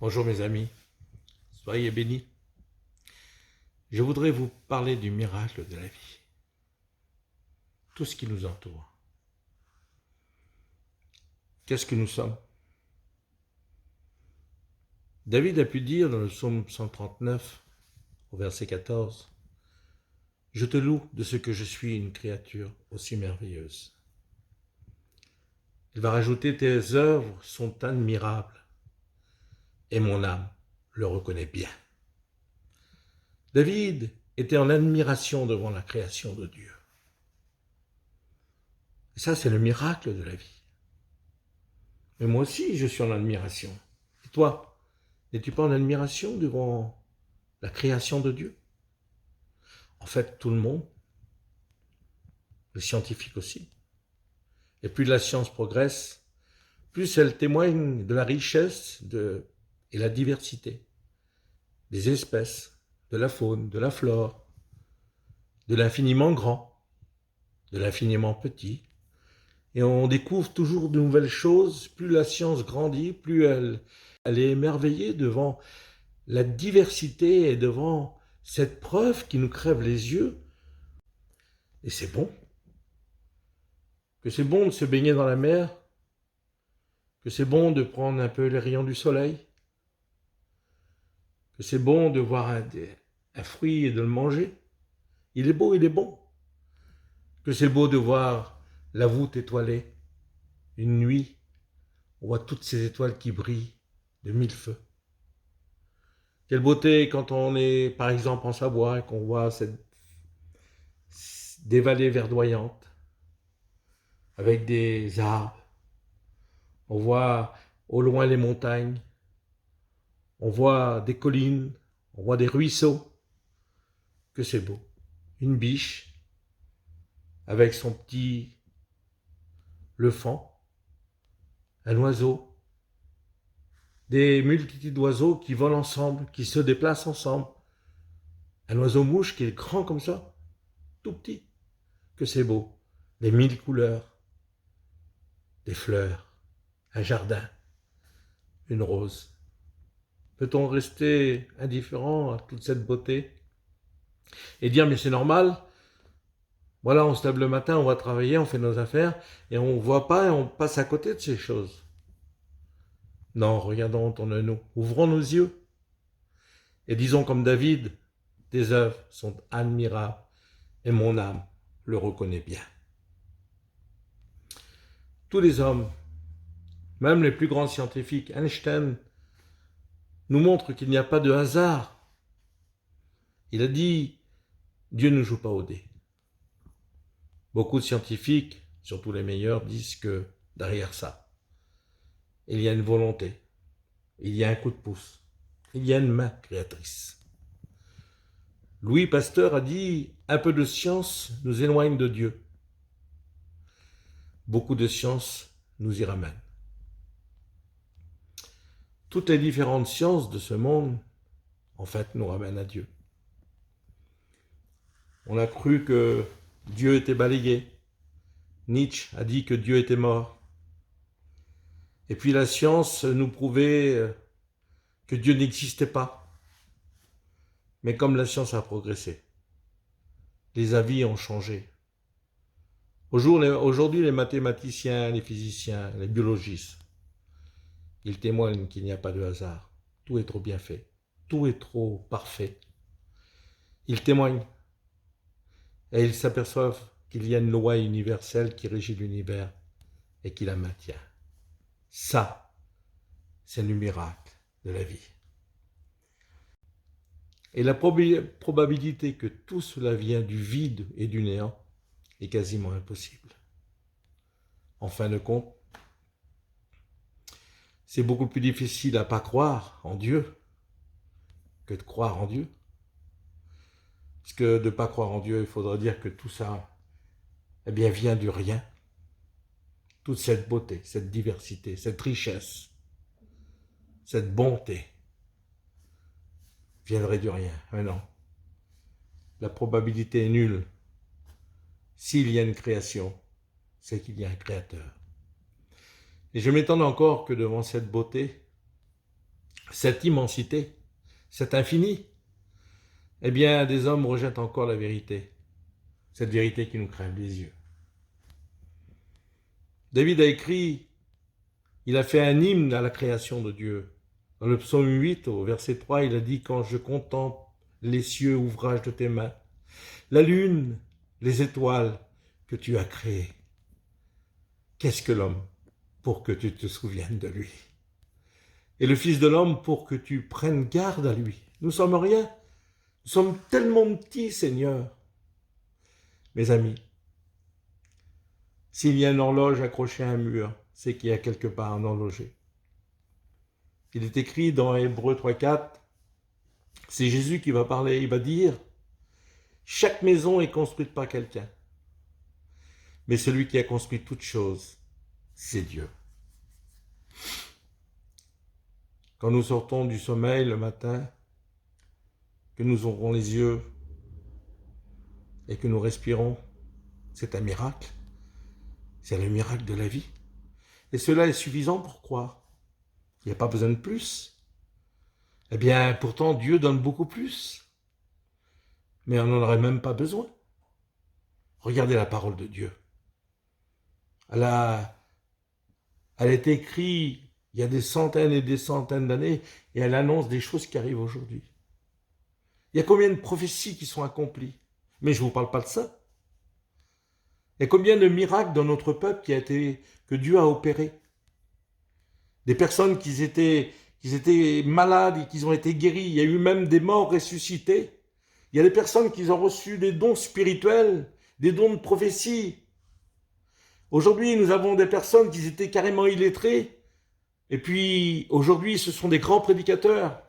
Bonjour mes amis, soyez bénis. Je voudrais vous parler du miracle de la vie, tout ce qui nous entoure. Qu'est-ce que nous sommes? David a pu dire dans le psaume 139, au verset 14, « Je te loue de ce que je suis une créature aussi merveilleuse. » Il va rajouter, « Tes œuvres sont admirables, et mon âme le reconnaît bien. » David était en admiration devant la création de Dieu. Et ça, c'est le miracle de la vie. Mais moi aussi, je suis en admiration. Et toi, n'es-tu pas en admiration devant la création de Dieu? En fait, tout le monde, les scientifiques aussi. Et plus la science progresse, plus elle témoigne de la richesse et la diversité des espèces, de la faune, de la flore, de l'infiniment grand, de l'infiniment petit. Et on découvre toujours de nouvelles choses. Plus la science grandit, plus elle est émerveillée devant la diversité et devant cette preuve qui nous crève les yeux. Et c'est bon. Que c'est bon de se baigner dans la mer, que c'est bon de prendre un peu les rayons du soleil, que c'est bon de voir un fruit et de le manger. Il est beau, il est bon. Que c'est beau de voir la voûte étoilée, une nuit, on voit toutes ces étoiles qui brillent de mille feux. Quelle beauté quand on est par exemple en Savoie et qu'on voit des vallées verdoyantes avec des arbres. On voit au loin les montagnes, on voit des collines, on voit des ruisseaux. Que c'est beau. Une biche avec son petit leufan, un oiseau, des multitudes d'oiseaux qui volent ensemble, qui se déplacent ensemble. Un oiseau-mouche qui est grand comme ça, tout petit. Que c'est beau. Des mille couleurs, des fleurs, un jardin, une rose. Peut-on rester indifférent à toute cette beauté et dire mais c'est normal, voilà, on se lève le matin, on va travailler, on fait nos affaires et on ne voit pas et on passe à côté de ces choses. Non, regardons autour de nous, ouvrons nos yeux et disons comme David, tes œuvres sont admirables et mon âme le reconnaît bien. Tous les hommes, même les plus grands scientifiques, Einstein, nous montrent qu'il n'y a pas de hasard. Il a dit, Dieu ne joue pas au dé. Beaucoup de scientifiques, surtout les meilleurs, disent que derrière ça, il y a une volonté, il y a un coup de pouce, il y a une main créatrice. Louis Pasteur a dit « Un peu de science nous éloigne de Dieu. Beaucoup de science nous y ramène. » Toutes les différentes sciences de ce monde, en fait, nous ramènent à Dieu. On a cru que Dieu était balayé. Nietzsche a dit que Dieu était mort. Et puis la science nous prouvait que Dieu n'existait pas. Mais comme la science a progressé, les avis ont changé. Aujourd'hui, les mathématiciens, les physiciens, les biologistes, ils témoignent qu'il n'y a pas de hasard. Tout est trop bien fait. Tout est trop parfait. Ils témoignent et ils s'aperçoivent qu'il y a une loi universelle qui régit l'univers et qui la maintient. Ça, c'est le miracle de la vie. Et la probabilité que tout cela vient du vide et du néant est quasiment impossible. En fin de compte, c'est beaucoup plus difficile à ne pas croire en Dieu que de croire en Dieu. Parce que de ne pas croire en Dieu, il faudrait dire que tout ça eh bien, vient du rien. Toute cette beauté, cette diversité, cette richesse, cette bonté viendrait du rien. Mais non, la probabilité est nulle. S'il y a une création, c'est qu'il y a un créateur. Et je m'étonne encore que devant cette beauté, cette immensité, cet infini, eh bien, des hommes rejettent encore la vérité, cette vérité qui nous crève les yeux. David a écrit, il a fait un hymne à la création de Dieu. Dans le psaume 8, au verset 3, il a dit « Quand je contemple les cieux, ouvrage de tes mains, la lune, les étoiles que tu as créées, qu'est-ce que l'homme pour que tu te souviennes de lui? Et le Fils de l'homme pour que tu prennes garde à lui. Nous sommes rien. Nous sommes tellement petits, Seigneur. » Mes amis, s'il y a une horloge accrochée à un mur, c'est qu'il y a quelque part un horloger. Il est écrit dans Hébreux 3,4, c'est Jésus qui va parler, il va dire « Chaque maison est construite par quelqu'un, mais celui qui a construit toute chose, c'est Dieu. » Quand nous sortons du sommeil le matin, que nous ouvrons les yeux et que nous respirons, c'est un miracle. C'est le miracle de la vie. Et cela est suffisant pour croire. Il n'y a pas besoin de plus. Eh bien, pourtant, Dieu donne beaucoup plus. Mais on n'en aurait même pas besoin. Regardez la parole de Dieu. Elle a été écrite il y a des centaines et des centaines d'années et elle annonce des choses qui arrivent aujourd'hui. Il y a combien de prophéties qui sont accomplies? Mais je ne vous parle pas de ça. Il y a combien de miracles dans notre peuple que Dieu a opéré? Des personnes qui étaient malades et qui ont été guéries. Il y a eu même des morts ressuscités. Il y a des personnes qui ont reçu des dons spirituels, des dons de prophétie. Aujourd'hui, nous avons des personnes qui étaient carrément illettrées. Et puis, aujourd'hui, ce sont des grands prédicateurs.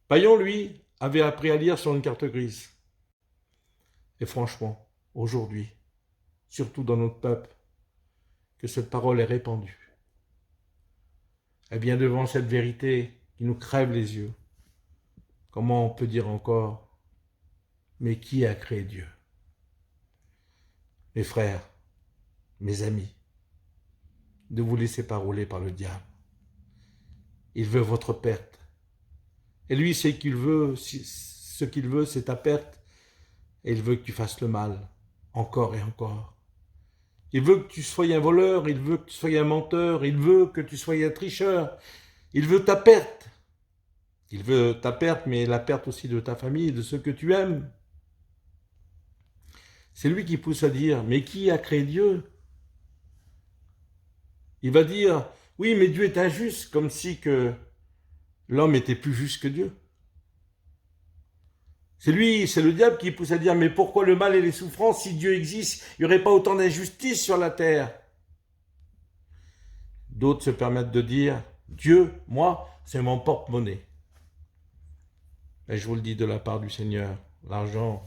Paillon, lui, avait appris à lire sur une carte grise. Et franchement, aujourd'hui, surtout dans notre peuple, que cette parole est répandue. Eh bien, devant cette vérité qui nous crève les yeux, comment on peut dire encore, mais qui a créé Dieu? Mes frères, mes amis, ne vous laissez pas rouler par le diable. Il veut votre perte. Et lui, ce qu'il veut, c'est ta perte. Et il veut que tu fasses le mal, encore et encore. Il veut que tu sois un voleur, il veut que tu sois un menteur, il veut que tu sois un tricheur. Il veut ta perte. Il veut ta perte, mais la perte aussi de ta famille, de ceux que tu aimes. C'est lui qui pousse à dire, mais qui a créé Dieu? Il va dire, oui, mais Dieu est injuste, comme si que l'homme était plus juste que Dieu. C'est le diable qui pousse à dire, mais pourquoi le mal et les souffrances, si Dieu existe, il n'y aurait pas autant d'injustice sur la terre? D'autres se permettent de dire, Dieu, moi, c'est mon porte-monnaie. Mais je vous le dis de la part du Seigneur, l'argent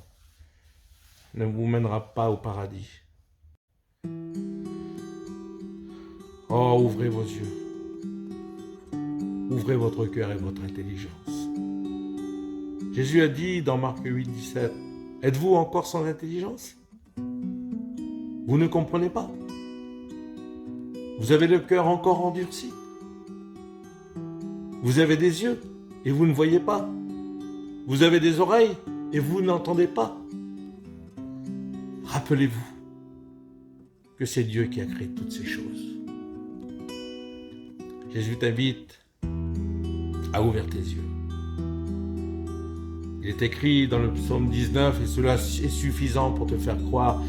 ne vous mènera pas au paradis. Oh, ouvrez vos yeux. Ouvrez votre cœur et votre intelligence. Jésus a dit dans Marc 8, 17, « Êtes-vous encore sans intelligence? Vous ne comprenez pas? Vous avez le cœur encore endurci? Vous avez des yeux et vous ne voyez pas? Vous avez des oreilles et vous n'entendez pas? Rappelez-vous que c'est Dieu qui a créé toutes ces choses. » Jésus t'invite à ouvrir tes yeux. Il est écrit dans le psaume 19, et cela est suffisant pour te faire croire,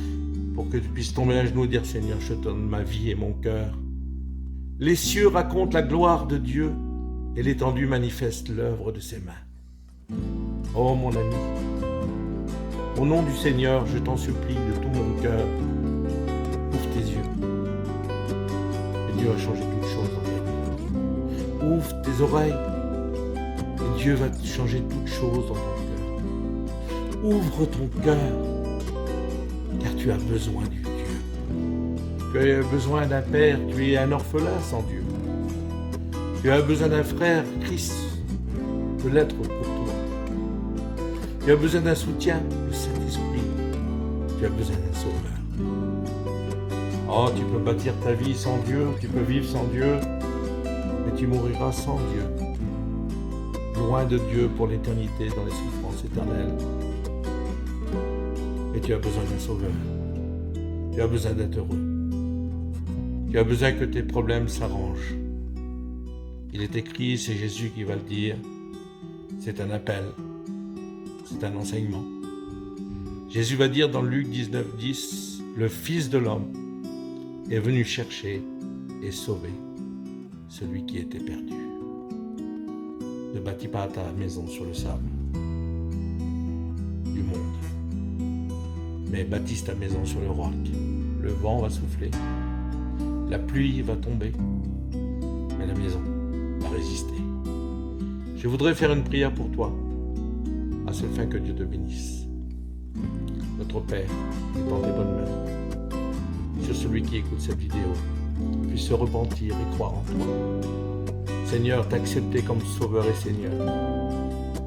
pour que tu puisses tomber à genoux et dire, Seigneur, je te donne ma vie et mon cœur. Les cieux racontent la gloire de Dieu, et l'étendue manifeste l'œuvre de ses mains. Oh mon ami, au nom du Seigneur, je t'en supplie de tout mon cœur, ouvre tes yeux. Et Dieu va changer toutes choses dans ta vie. Ouvre tes oreilles, et Dieu va changer toutes choses dans ton cœur. Ouvre ton cœur, car tu as besoin du Dieu. Tu as besoin d'un père, tu es un orphelin sans Dieu. Tu as besoin d'un frère, Christ peut l'être pour toi. Tu as besoin d'un soutien, le Saint-Esprit. Tu as besoin d'un sauveur. Oh, tu peux bâtir ta vie sans Dieu, tu peux vivre sans Dieu, mais tu mouriras sans Dieu, loin de Dieu pour l'éternité dans les souffrances éternelles. Et tu as besoin d'un sauveur. Tu as besoin d'être heureux. Tu as besoin que tes problèmes s'arrangent. Il est écrit, c'est Jésus qui va le dire, c'est un appel, c'est un enseignement. Jésus va dire dans Luc 19:10, le Fils de l'homme est venu chercher et sauver celui qui était perdu. Ne bâtis pas ta maison sur le sable du monde, mais bâtisse ta maison sur le roc. Le vent va souffler, la pluie va tomber, mais la maison va résister. Je voudrais faire une prière pour toi, à ce fin que Dieu te bénisse. Notre Père est dans tes bonnes mains. Sur celui qui écoute cette vidéo puisse se repentir et croire en toi. Seigneur, t'accepter comme Sauveur et Seigneur.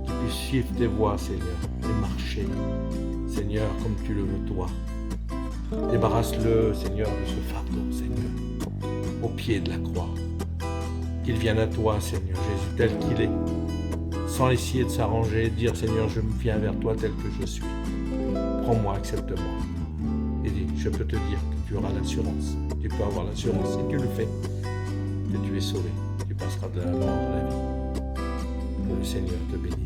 Qu'il puisse suivre tes voies, Seigneur, et marcher, Seigneur, comme tu le veux, toi. Débarrasse-le, Seigneur, de ce fardeau, Seigneur, au pied de la croix. Qu'il vienne à toi, Seigneur Jésus, tel qu'il est, sans essayer de s'arranger, dire, Seigneur, je me viens vers toi tel que je suis. Prends-moi, accepte-moi. Et je peux te dire que tu auras l'assurance. Tu peux avoir l'assurance, si tu le fais, que tu es sauvé. Tu passeras de la mort à la vie. Que le Seigneur te bénisse.